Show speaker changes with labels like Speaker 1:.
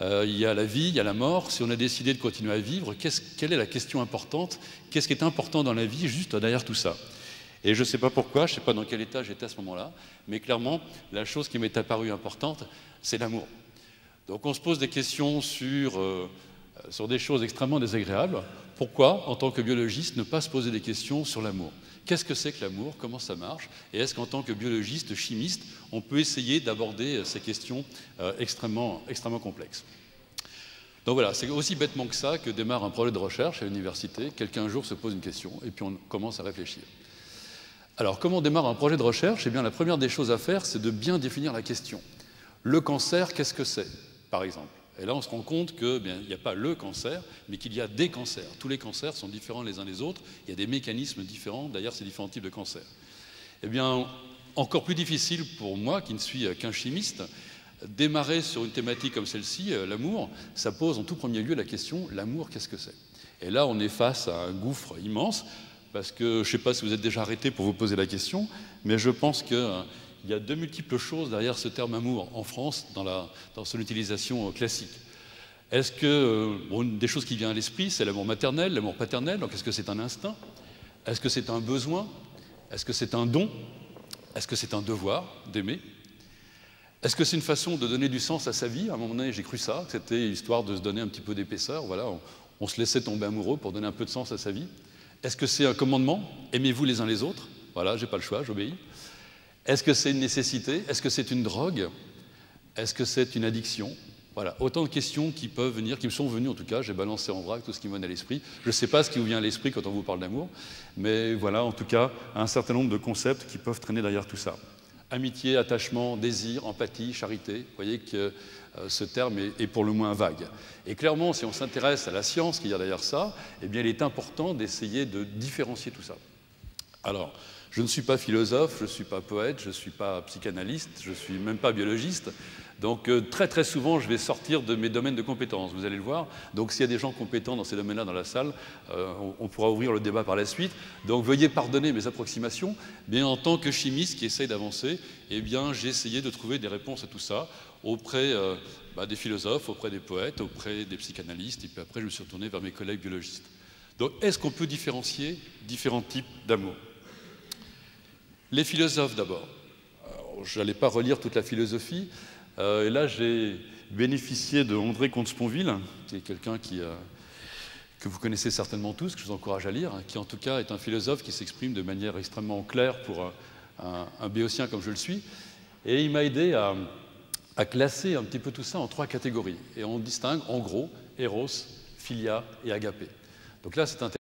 Speaker 1: il y a la vie, il y a la mort. Si on a décidé de continuer à vivre, quelle est la question importante? Qu'est-ce qui est important dans la vie juste derrière tout ça? Et je ne sais pas pourquoi, je ne sais pas dans quel état j'étais à ce moment-là, mais clairement, la chose qui m'est apparue importante, c'est l'amour. Donc on se pose des questions sur des choses extrêmement désagréables. Pourquoi, en tant que biologiste, ne pas se poser des questions sur l'amour? Qu'est-ce que c'est que l'amour? Comment ça marche? Et est-ce qu'en tant que biologiste, chimiste, on peut essayer d'aborder ces questions extrêmement complexes? Donc voilà, c'est aussi bêtement que ça que démarre un projet de recherche à l'université. Quelqu'un un jour se pose une question et puis on commence à réfléchir. Alors, comment on démarre un projet de recherche? Eh bien, la première des choses à faire, c'est de bien définir la question. Le cancer, qu'est-ce que c'est, par exemple? Et là, on se rend compte qu'il n'y a pas le cancer, mais qu'il y a des cancers. Tous les cancers sont différents les uns des autres. Il y a des mécanismes différents, d'ailleurs, ces différents types de cancers. Eh bien, encore plus difficile pour moi, qui ne suis qu'un chimiste, démarrer sur une thématique comme celle-ci, l'amour, ça pose en tout premier lieu la question, l'amour, qu'est-ce que c'est? Et là, on est face à un gouffre immense, parce que je ne sais pas si vous êtes déjà arrêté pour vous poser la question, mais je pense qu'il y a de multiples choses derrière ce terme amour en France, dans son utilisation classique. Est-ce que, une des choses qui vient à l'esprit, c'est l'amour maternel, l'amour paternel? Donc est-ce que c'est un instinct? Est-ce que c'est un besoin? Est-ce que c'est un don? Est-ce que c'est un devoir d'aimer? Est-ce que c'est une façon de donner du sens à sa vie? À un moment donné, j'ai cru ça, que c'était histoire de se donner un petit peu d'épaisseur. Voilà, on se laissait tomber amoureux pour donner un peu de sens à sa vie. Est-ce que c'est un commandement? Aimez-vous les uns les autres? Voilà, j'ai pas le choix, j'obéis. Est-ce que c'est une nécessité? Est-ce que c'est une drogue? Est-ce que c'est une addiction? Voilà, autant de questions qui peuvent venir, qui me sont venues en tout cas. J'ai balancé en vrac tout ce qui me vient à l'esprit. Je ne sais pas ce qui vous vient à l'esprit quand on vous parle d'amour, mais voilà, en tout cas, un certain nombre de concepts qui peuvent traîner derrière tout ça. Amitié, attachement, désir, empathie, charité. Vous voyez que ce terme est pour le moins vague. Et clairement, si on s'intéresse à la science qu'il y a derrière ça, eh bien, il est important d'essayer de différencier tout ça. Alors, je ne suis pas philosophe, je ne suis pas poète, je ne suis pas psychanalyste, je ne suis même pas biologiste. Donc très souvent, je vais sortir de mes domaines de compétences, vous allez le voir. Donc s'il y a des gens compétents dans ces domaines-là dans la salle, on pourra ouvrir le débat par la suite. Donc veuillez pardonner mes approximations, mais en tant que chimiste qui essaye d'avancer, eh bien j'ai essayé de trouver des réponses à tout ça auprès des philosophes, auprès des poètes, auprès des psychanalystes, et puis après je me suis retourné vers mes collègues biologistes. Donc est-ce qu'on peut différencier différents types d'amour? Les philosophes d'abord. Je n'allais pas relire toute la philosophie. Et là, j'ai bénéficié de André Comte-Sponville, qui est quelqu'un que vous connaissez certainement tous, que je vous encourage à lire, qui en tout cas est un philosophe qui s'exprime de manière extrêmement claire pour un béotien comme je le suis. Et il m'a aidé à classer un petit peu tout ça en 3 catégories. Et on distingue en gros Eros, Philia et Agapé. Donc là, c'est intéressant.